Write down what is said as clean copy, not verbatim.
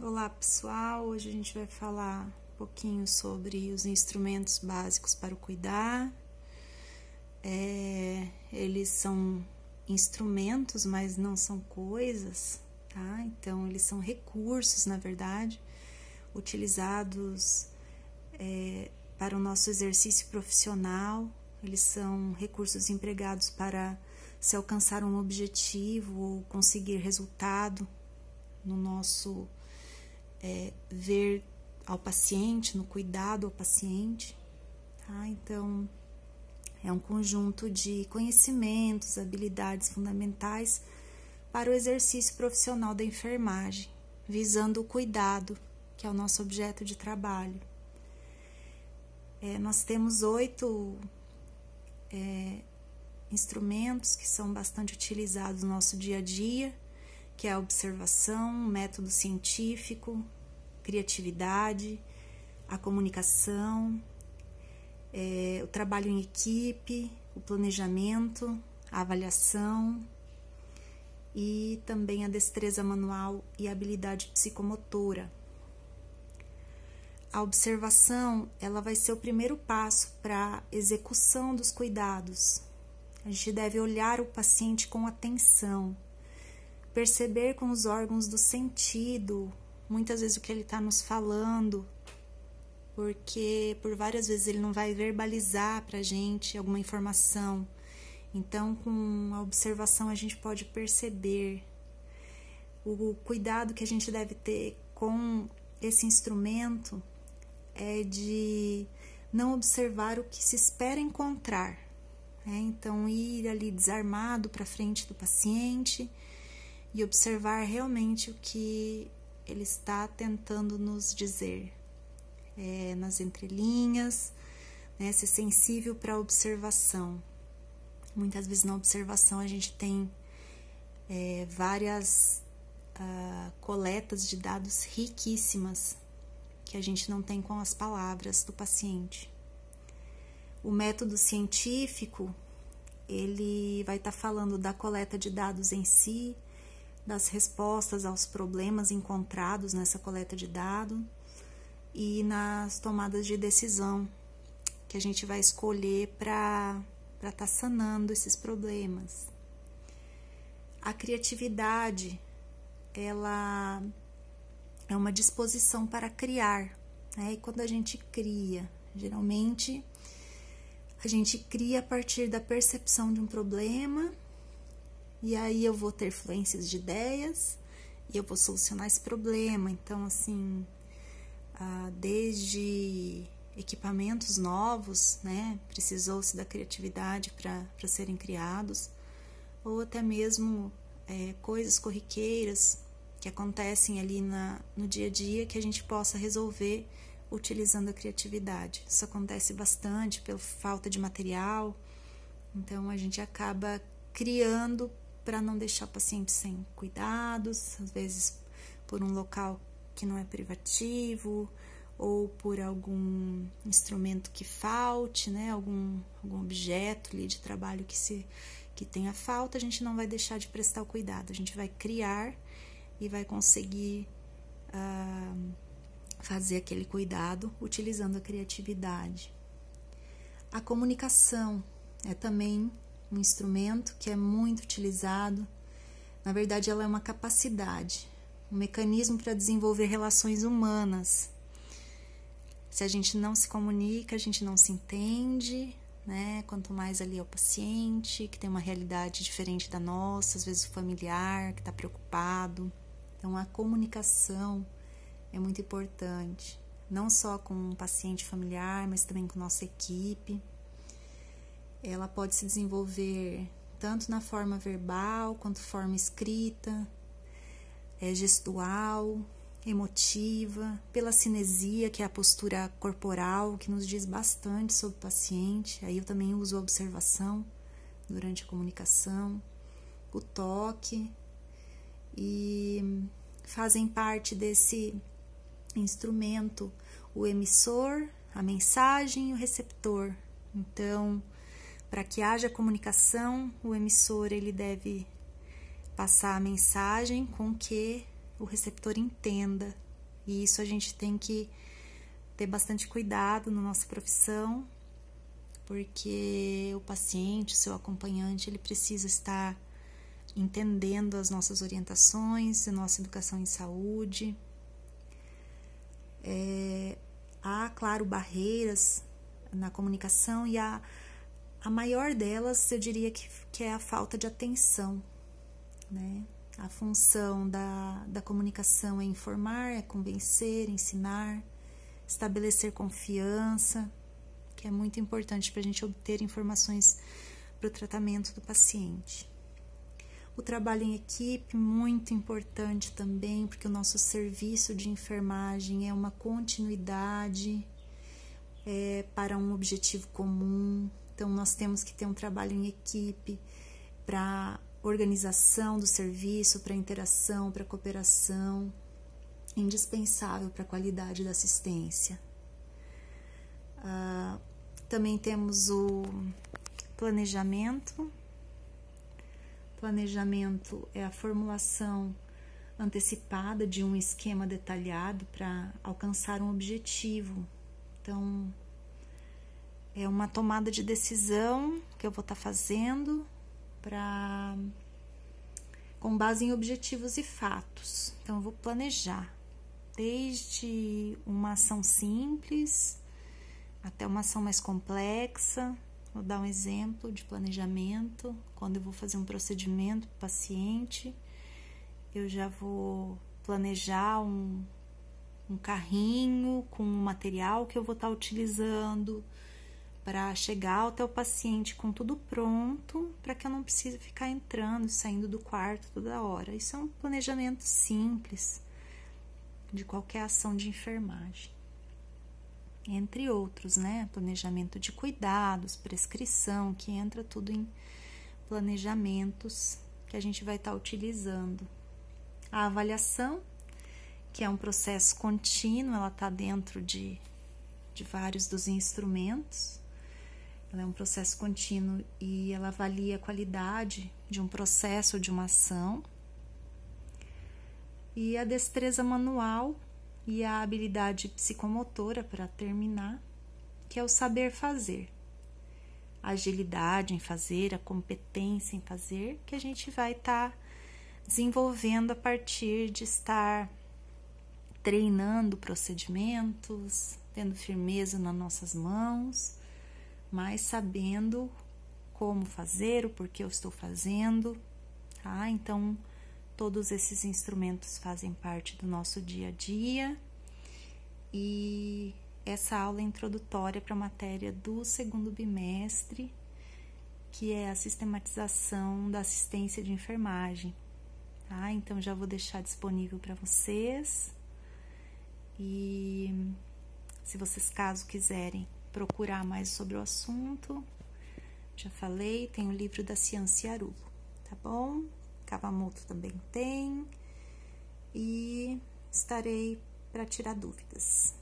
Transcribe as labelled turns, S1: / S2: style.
S1: Olá pessoal, hoje a gente vai falar um pouquinho sobre os instrumentos básicos para o cuidar. Eles são instrumentos, mas não são coisas, tá? Então eles são recursos, na verdade, utilizados para o nosso exercício profissional. Eles são recursos empregados para se alcançar um objetivo ou conseguir resultado no nosso ver ao paciente, no cuidado ao paciente, tá? Então, é um conjunto de conhecimentos, habilidades fundamentais para o exercício profissional da enfermagem, visando o cuidado, que é o nosso objeto de trabalho. Nós temos 8 instrumentos que são bastante utilizados no nosso dia a dia, que é a observação, o método científico, criatividade, a comunicação, o trabalho em equipe, o planejamento, a avaliação e também a destreza manual e a habilidade psicomotora. A observação, ela vai ser o primeiro passo para a execução dos cuidados. A gente deve olhar o paciente com atenção, perceber com os órgãos do sentido, muitas vezes o que ele está nos falando, porque por várias vezes ele não vai verbalizar para a gente alguma informação. Então, com a observação a gente pode perceber. O cuidado que a gente deve ter com esse instrumento é de não observar o que se espera encontrar, né? Então, ir ali desarmado para frente do paciente e observar realmente o que ele está tentando nos dizer, nas entrelinhas, né? Ser sensível para a observação. Muitas vezes na observação a gente tem várias coletas de dados riquíssimas que a gente não tem com as palavras do paciente. O método científico, ele vai estar falando da coleta de dados em si, das respostas aos problemas encontrados nessa coleta de dados e nas tomadas de decisão que a gente vai escolher para estar sanando esses problemas. A criatividade, ela é uma disposição para criar, né? E quando a gente cria, geralmente a gente cria a partir da percepção de um problema. E aí eu vou ter fluências de ideias e eu vou solucionar esse problema. Então, assim, desde equipamentos novos, né, precisou-se da criatividade para serem criados, ou até mesmo coisas corriqueiras que acontecem ali no dia a dia que a gente possa resolver utilizando a criatividade. Isso acontece bastante pela falta de material, então a gente acaba criando para não deixar o paciente sem cuidados, às vezes por um local que não é privativo, ou por algum instrumento que falte, né? Algum objeto ali de trabalho que tenha falta, a gente não vai deixar de prestar o cuidado, a gente vai criar e vai conseguir fazer aquele cuidado utilizando a criatividade. A comunicação é também um instrumento que é muito utilizado. Na verdade, ela é uma capacidade, um mecanismo para desenvolver relações humanas. Se a gente não se comunica, a gente não se entende, né? Quanto mais ali é o paciente, que tem uma realidade diferente da nossa, às vezes o familiar, que está preocupado. Então, a comunicação é muito importante, não só com o paciente familiar, mas também com nossa equipe. Ela pode se desenvolver tanto na forma verbal, quanto forma escrita, gestual, emotiva, pela cinesia, que é a postura corporal, que nos diz bastante sobre o paciente. Aí eu também uso a observação durante a comunicação, o toque, e fazem parte desse instrumento o emissor, a mensagem e o receptor. Então, para que haja comunicação, o emissor ele deve passar a mensagem com que o receptor entenda E isso a gente tem que ter bastante cuidado na nossa profissão, porque o paciente, o seu acompanhante, ele precisa estar entendendo as nossas orientações, a nossa educação em saúde. Há, claro, barreiras na comunicação e a maior delas, eu diria que é a falta de atenção, né? A função da comunicação é informar, é convencer, ensinar, estabelecer confiança, que é muito importante para a gente obter informações para o tratamento do paciente. O trabalho em equipe, muito importante também, porque o nosso serviço de enfermagem é uma continuidade para um objetivo comum. Então, nós temos que ter um trabalho em equipe para organização do serviço, para interação, para cooperação, indispensável para a qualidade da assistência. Também temos o planejamento. Planejamento é a formulação antecipada de um esquema detalhado para alcançar um objetivo. Então, é uma tomada de decisão que eu vou estar fazendo com base em objetivos e fatos. Então, eu vou planejar desde uma ação simples até uma ação mais complexa. Vou dar um exemplo de planejamento. Quando eu vou fazer um procedimento para o paciente, eu já vou planejar um carrinho com o material que eu vou estar utilizando para chegar até o paciente com tudo pronto, para que eu não precise ficar entrando e saindo do quarto toda hora. Isso é um planejamento simples de qualquer ação de enfermagem. Entre outros, né? Planejamento de cuidados, prescrição, que entra tudo em planejamentos que a gente vai estar utilizando. A avaliação, que é um processo contínuo, ela está dentro de vários dos instrumentos. Ela é um processo contínuo e ela avalia a qualidade de um processo ou de uma ação. E a destreza manual e a habilidade psicomotora, para terminar, que é o saber fazer. A agilidade em fazer, a competência em fazer, que a gente vai estar desenvolvendo a partir de estar treinando procedimentos, tendo firmeza nas nossas mãos, mas sabendo como fazer, o porquê eu estou fazendo, tá? Então, todos esses instrumentos fazem parte do nosso dia a dia e essa aula é introdutória para a matéria do segundo bimestre, que é a sistematização da assistência de enfermagem, tá? Então, já vou deixar disponível para vocês e se vocês, caso quiserem procurar mais sobre o assunto, já falei, tem o livro da Ciência Arubo, tá bom? Kawamoto também tem, e estarei para tirar dúvidas.